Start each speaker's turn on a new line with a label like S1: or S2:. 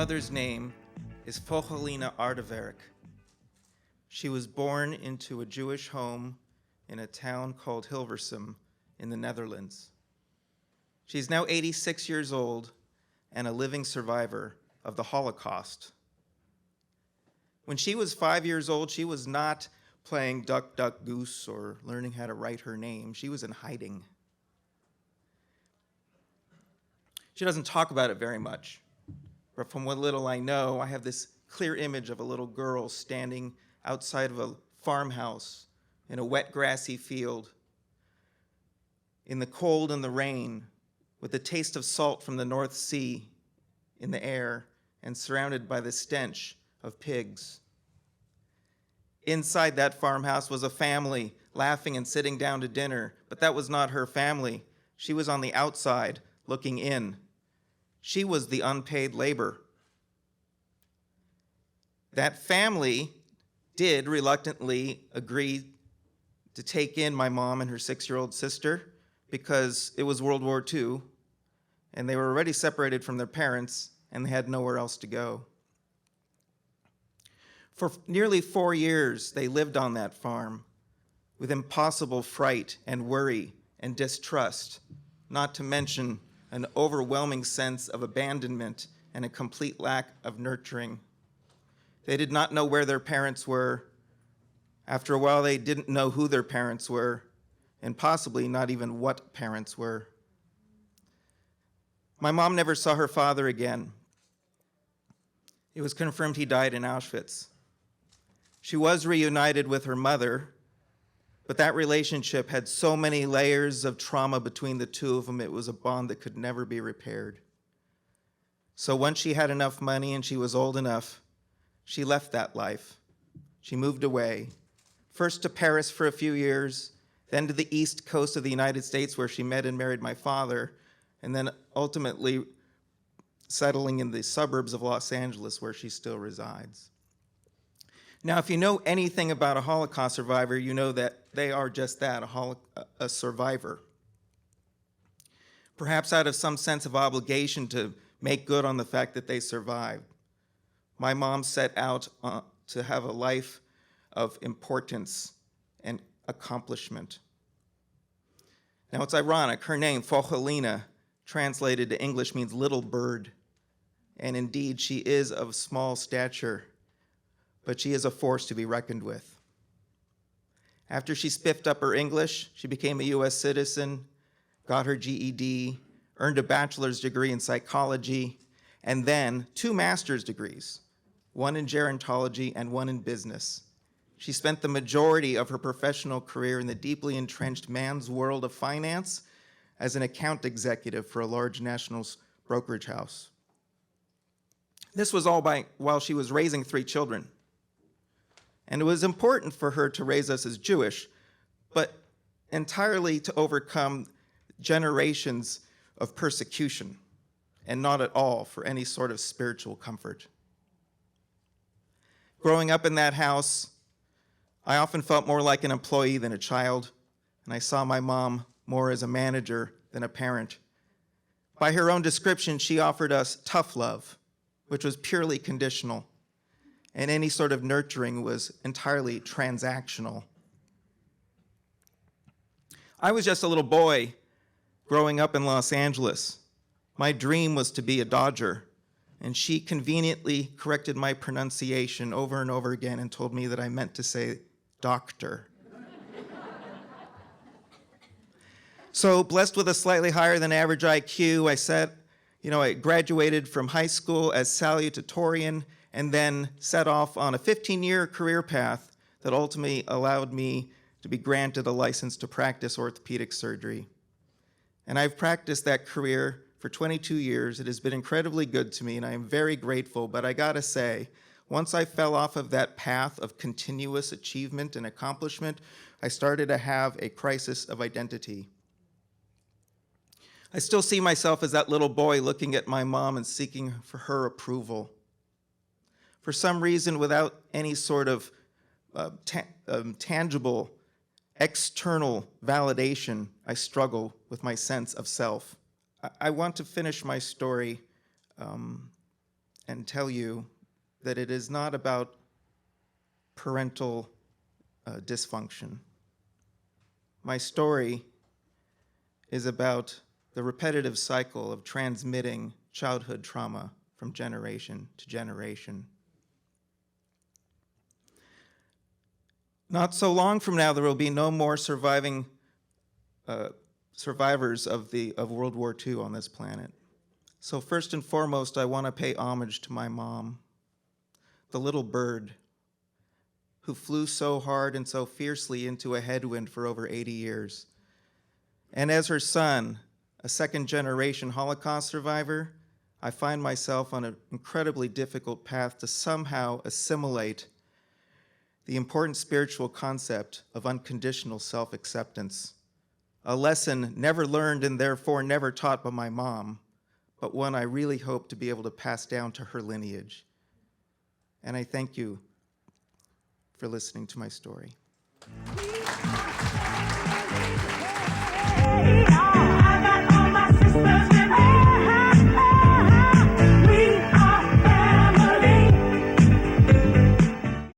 S1: mother's name is Vochelina Aardewerk. She was born into a Jewish home in a town called Hilversum in the Netherlands. She's now 86 years old and a living survivor of the Holocaust. When she was 5 years old, she was not playing duck, duck, goose or learning how to write her name. She was in hiding. She doesn't talk about it very much, but from what little I know, I have this clear image of a little girl standing outside of a farmhouse in a wet, grassy field, in the cold and the rain, with the taste of salt from the North Sea in the air, and surrounded by the stench of pigs. Inside that farmhouse was a family laughing and sitting down to dinner, but that was not her family. She was on the outside, looking in. She was the unpaid labor. That family did reluctantly agree to take in my mom and her 6-year-old sister because it was World War II, and they were already separated from their parents, and they had nowhere else to go. For nearly 4 years, they lived on that farm with impossible fright and worry and distrust, not to mention an overwhelming sense of abandonment and a complete lack of nurturing. They did not know where their parents were. After a while, they didn't know who their parents were, and possibly not even what parents were. My mom never saw her father again. It was confirmed he died in Auschwitz. She was reunited with her mother, but that relationship had so many layers of trauma between the two of them, it was a bond that could never be repaired. So once she had enough money and she was old enough, she left that life. She moved away, first to Paris for a few years, then to the east coast of the United States where she met and married my father, and then ultimately settling in the suburbs of Los Angeles where she still resides. Now, if you know anything about a Holocaust survivor, you know that they are just that, a survivor. Perhaps out of some sense of obligation to make good on the fact that they survived. My mom set out to have a life of importance and accomplishment. Now, it's ironic. Her name, Vochelina, translated to English means little bird. And indeed, she is of small stature, but she is a force to be reckoned with. After she spiffed up her English, she became a U.S. citizen, got her GED, earned a bachelor's degree in psychology, and then 2 master's degrees, one in gerontology and one in business. She spent the majority of her professional career in the deeply entrenched man's world of finance as an account executive for a large national brokerage house. This was all while she was raising 3 children. And it was important for her to raise us as Jewish, but entirely to overcome generations of persecution, and not at all for any sort of spiritual comfort. Growing up in that house, I often felt more like an employee than a child, and I saw my mom more as a manager than a parent. By her own description, she offered us tough love, which was purely conditional, and any sort of nurturing was entirely transactional. I was just a little boy growing up in Los Angeles. My dream was to be a Dodger, and she conveniently corrected my pronunciation over and over again and told me that I meant to say doctor. So, blessed with a slightly higher than average IQ, I graduated from high school as salutatorian and then set off on a 15-year career path that ultimately allowed me to be granted a license to practice orthopedic surgery. And I've practiced that career for 22 years. It has been incredibly good to me, and I am very grateful, but I gotta say, once I fell off of that path of continuous achievement and accomplishment, I started to have a crisis of identity. I still see myself as that little boy looking at my mom and seeking for her approval. For some reason, without any sort of tangible, external validation, I struggle with my sense of self. I want to finish my story and tell you that it is not about parental dysfunction. My story is about the repetitive cycle of transmitting childhood trauma from generation to generation. Not so long from now, there will be no more survivors of World War II on this planet. So first and foremost, I want to pay homage to my mom, the little bird who flew so hard and so fiercely into a headwind for over 80 years. And as her son, a second-generation Holocaust survivor, I find myself on an incredibly difficult path to somehow assimilate the important spiritual concept of unconditional self-acceptance, a lesson never learned and therefore never taught by my mom, but one I really hope to be able to pass down to her lineage. And I thank you for listening to my story.